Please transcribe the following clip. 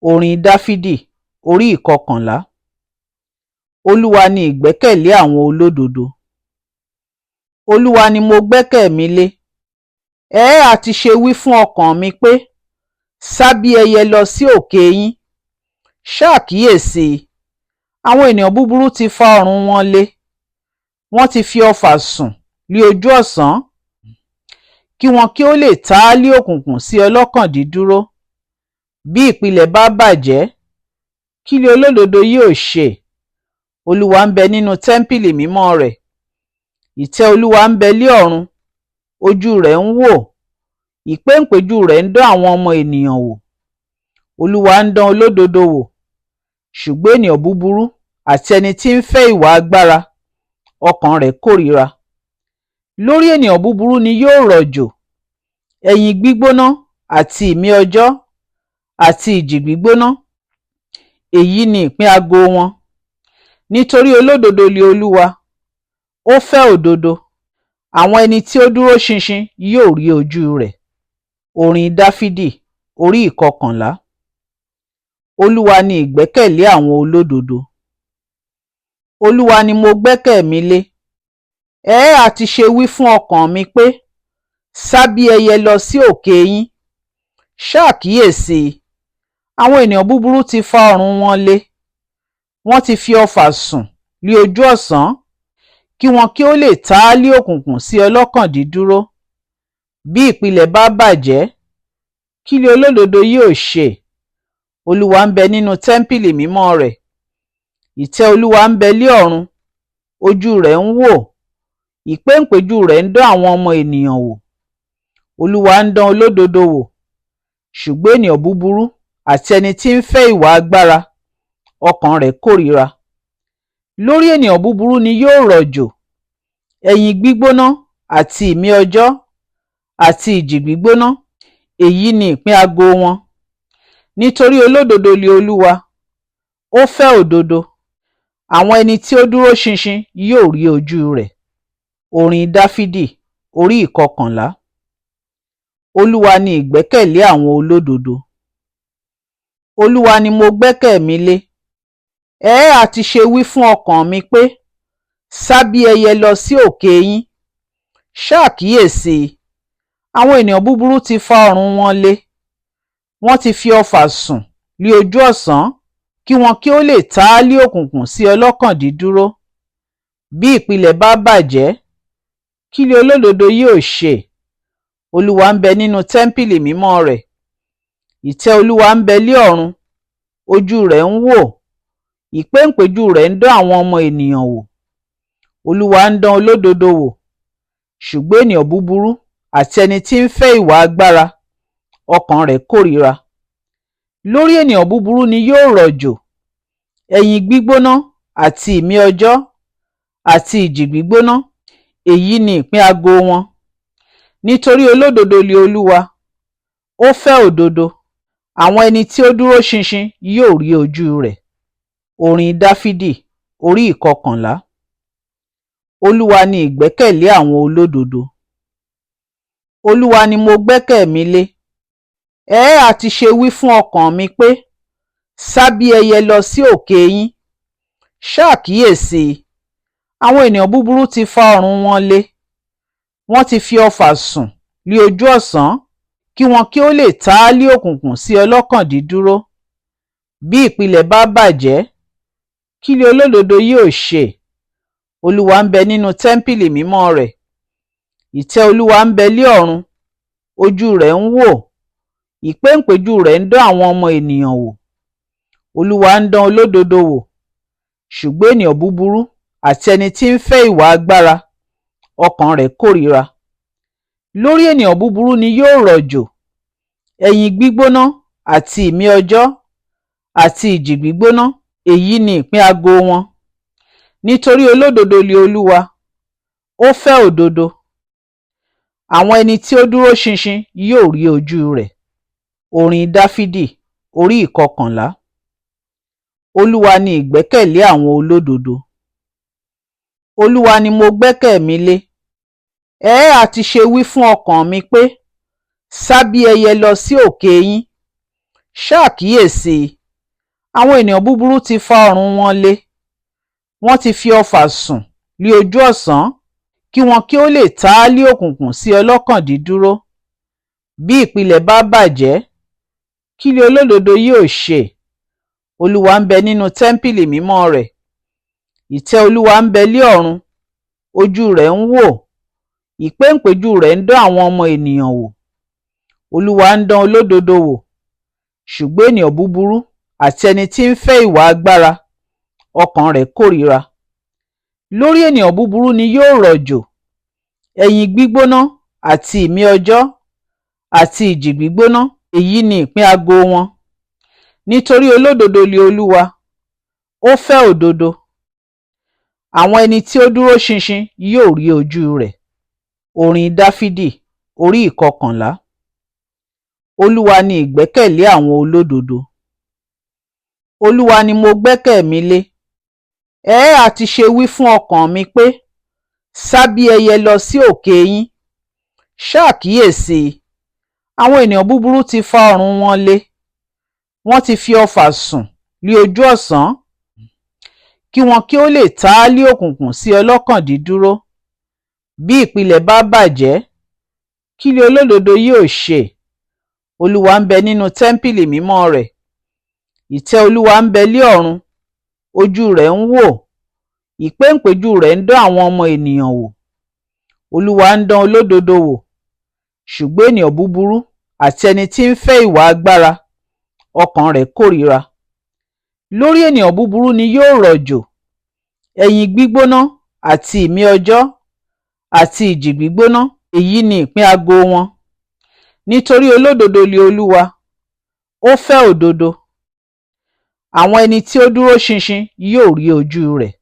Orin Dáfídì orí ìkọkànlá. Olúwa ni ìgbẹ́kẹ̀lé àwọn olódodo. Olúwa ni mo gbẹ́kẹ̀ mi lé. Ẹ ha ti ṣe wí fún ọkàn mi pé, sá bí ẹyẹ lọ sí òkè yín. Ṣàkíyèsí, àwọn ènìyàn búburú ti fa ọrùn wọn lé. Wọ́n ti fi ọfà sùn lí ojú ọ̀sán, kí wọn kí ó lè táálí òkùnkùn sí ọlọ́kàn dídúró. Bí ìpìlẹ̀ bá bàjẹ́, kí ni olódodo yóò ṣe? Olúwa ń bẹ nínú tẹ́ḿpìlì mímọ́ rẹ̀. Ìtẹ́ Olúwa ń bẹ lí ọ̀run, ojú rẹ̀ ń wò, ìpéǹpéjú rẹ̀ ń dán àwọn ọmọ ènìyàn wò. Olúwa ń dán olódodo wò, ṣùgbọ́n ènìyàn búburú àti ẹni tí ń fẹ́ ìwà agbára, ọkàn rẹ̀ kórìíra. Lórí ènìyàn búburú ni yóò rọ̀jò ẹ̀yìn gbígbóná àti ìmí ọjọ́ àti ìjì gbígbóná. Èyí ni ìpín ago wọn. Nítorí olódodo ni Olúwa, ó fẹ́ òdodo. Àwọn ẹni tí ó dúró ṣinṣin yóò rí ojú rẹ̀. Orin Dáfídì orí ìkọkànlá. Olúwa ni ìgbẹ́kẹ̀lé àwọn olódodo. Olúwa ni mo gbẹ́kẹ̀ mi lé. Ẹ ha ti ṣe wí fún ọkàn mi pé, sá bí ẹyẹ lọ sí òkè yín. Ṣàkíyèsí, àwọn ènìyàn búburú ti fa ọrùn wọn lé. Wọ́n ti fi ọfà sùn lí ojú ọ̀sán, kí wọn kí ó lè táálí òkùnkùn sí ọlọ́kàn dídúró. Bí ìpìlẹ̀ bá bàjẹ́, kí ni olódodo yóò ṣe? Olúwa ń bẹ nínú tẹ́ḿpìlì mímọ́ rẹ̀. Ìtẹ́ Olúwa ń bẹ lí ọ̀run, ojú rẹ̀ ń wò, ìpéǹpéjú rẹ̀ ń dán àwọn ọmọ ènìyàn wò. Olúwa ń dán olódodo wò, ṣùgbọ́n ènìyàn búburú àti ẹni tí ń fẹ́ ìwà agbára, ọkàn rẹ̀ kórìíra. Lórí ènìyàn búburú ni yóò rọ̀jò ẹ̀yìn gbígbóná àti ìmí ọjọ́ àti ìjì gbígbóná. Èyí ni ìpín ago wọn. Nítorí olódodo ni Olúwa, ó fẹ́ òdodo. Àwọn ẹni tí ó dúró ṣinṣin yóò rí ojú rẹ̀. Orin Dáfídì orí ìkọkànlá. Olúwa ni ìgbẹ́kẹ̀lé àwọn olódodo. Olúwa ni mo gbẹ́kẹ̀ mi lé. Ẹ ha ti ṣe wí fún ọkàn mi pé, sá bí ẹyẹ lọ sí òkè yín. Ṣàkíyèsí, àwọn ènìyàn búburú ti fa ọrùn wọn lé. Wọ́n ti fi ọfà sùn lí ojú ọ̀sán, kí wọn kí ó lè táálí òkùnkùn sí ọlọ́kàn dídúró. Bí ìpìlẹ̀ bá bàjẹ́, kí ni olódodo yóò ṣe? Olúwa ń bẹ nínú tẹ́ḿpìlì mímọ́ rẹ̀. Ìtẹ́ Olúwa ń bẹ lí ọ̀run, ojú rẹ̀ ń wò, ìpéǹpéjú rẹ̀ ń dán àwọn ọmọ ènìyàn wò. Olúwa ń dán olódodo wò, ṣùgbọ́n ènìyàn búburú àti ẹni tí ń fẹ́ ìwà agbára, ọkàn rẹ̀ kórìíra. Lórí ènìyàn búburú ni yóò rọ̀jò ẹ̀yìn gbígbóná àti ìmí ọjọ́ àti ìjì gbígbóná. Èyí ni ìpín ago wọn. Nítorí olódodo ni Olúwa, ó fẹ́ òdodo. Àwọn ẹni tí ó dúró ṣinṣin yóò rí ojú rẹ̀. Orin Dáfídì orí ìkọkànlá. Olúwa ni ìgbẹ́kẹ̀lé àwọn olódodo. Olúwa ni mo gbẹ́kẹ̀ mi lé. Ẹ ha ti ṣe wí fún ọkàn mi pé, sá bí ẹyẹ lọ sí òkè yín. Ṣàkíyèsí, àwọn ènìyàn búburú ti fa ọrùn wọn lé. Wọ́n ti fi ọfà sùn lí ojú ọ̀sán, kí wọn kí ó lè táálí òkùnkùn sí ọlọ́kàn dídúró. Bí ìpìlẹ̀ bá bàjẹ́, kí ni olódodo yóò ṣe? Olúwa ń bẹ nínú tẹ́ḿpìlì mímọ́ rẹ̀. Ìtẹ́ Olúwa ń bẹ lí ọ̀run, ojú rẹ̀ ń wò, ìpéǹpéjú rẹ̀ ń dán àwọn ọmọ ènìyàn wò. Olúwa ń dán olódodo wò, ṣùgbọ́n ènìyàn búburú àti ẹni tí ń fẹ́ ìwà agbára, ọkàn rẹ̀ kórìíra. Lórí ènìyàn búburú ni yóò rọ̀jò ẹ̀yìn gbígbóná àti ìmí ọjọ́ àti ìjì gbígbóná. Èyí ni ìpín ago wọn. Nítorí olódodo ni Olúwa, ó fẹ́ òdodo. Àwọn ẹni tí ó dúró ṣinṣin yóò rí ojú rẹ̀. Orin Dáfídì orí ìkọkànlá. Olúwa ni ìgbẹ́kẹ̀lé àwọn olódodo. Olúwa ni mo gbẹ́kẹ̀ mi lé. Ẹ ha ti ṣe wí fún ọkàn mi pé, sá bí ẹyẹ lọ sí òkè yín. Ṣàkíyèsí, àwọn ènìyàn búburú ti fa ọrùn wọn lé, wọ́n ti fi ọfà sùn lí ojú ọ̀sán, kí wọn kí ó lè táálí òkùnkùn sí ọlọ́kàn dídúró. Bí ìpìlẹ̀ bá bàjẹ́, kí ni olódodo yóò ṣe? Olúwa ń bẹ nínú tẹ́ḿpìlì mímọ́ rẹ̀. Ìtẹ́ Olúwa ń bẹ lí ọ̀run, ojú rẹ̀ ń wò, ìpéǹpéjú rẹ̀ ń dán àwọn ọmọ ènìyàn wò. Olúwa ń dán olódodo wò, ṣùgbọ́n ènìyàn búburú àti ẹni tí ń fẹ́ ìwà agbára, ọkàn rẹ̀ kórìíra. Lórí ènìyàn búburú ni yóò rọ̀jò ẹ̀yìn gbígbóná àti ìmí ọjọ́ àti ìjì gbígbóná, èyí ni ìpín ago wọn. Nítorí olódodo ni Olúwa, ó fẹ́ òdodo. Àwọn ẹni tí ó dúró ṣinṣin yóò rí ojú rẹ̀. Orin Dáfídì, orí 11. Olúwa ni ìgbẹ́kẹ̀lé àwọn olódodo. Olúwa ni mo gbẹ́kẹ̀ mi lé. Ẹ ti ṣe wí fún ọkàn mi pé, sá bí ẹyẹ lọ sí òkè yín. Ṣàkíyèsí, àwọn ènìyàn búburú ti fa ọrùn wọn lé, wọ́n ti fi ọfà sùn lí ojú ọ̀sán, kí wọn kí ó lè táálí òkùnkùn sí ọlọ́kàn dídúró. Bí ìpìlẹ̀ bá bàjẹ́, kí ni olódodo yóò ṣe? Olúwa ń bẹ nínú tẹ́ḿpìlì mímọ́ rẹ̀. Ìtẹ́ Olúwa ń bẹ lí ọ̀run, ojú rẹ̀ ń wò, ìpéǹpéjú rẹ̀ ń dán àwọn ọmọ ènìyàn wò. Olúwa ń dán olódodo wò, ṣùgbọ́n ènìyàn búburú àti ẹni tí ń fẹ́ ìwà agbára, ọkàn rẹ̀ kórìíra. Lórí ènìyàn búburú ni yóò rọ̀jò ẹ̀yìn gbígbóná àti ìmí ọjọ́ àti ìjì gbígbóná, èyí ni ìpín ago wọn. Nítorí olódodo ni Olúwa, ó fẹ́ òdodo. Àwọn ẹni tí ó dúró ṣinṣin yóò rí ojú rẹ̀.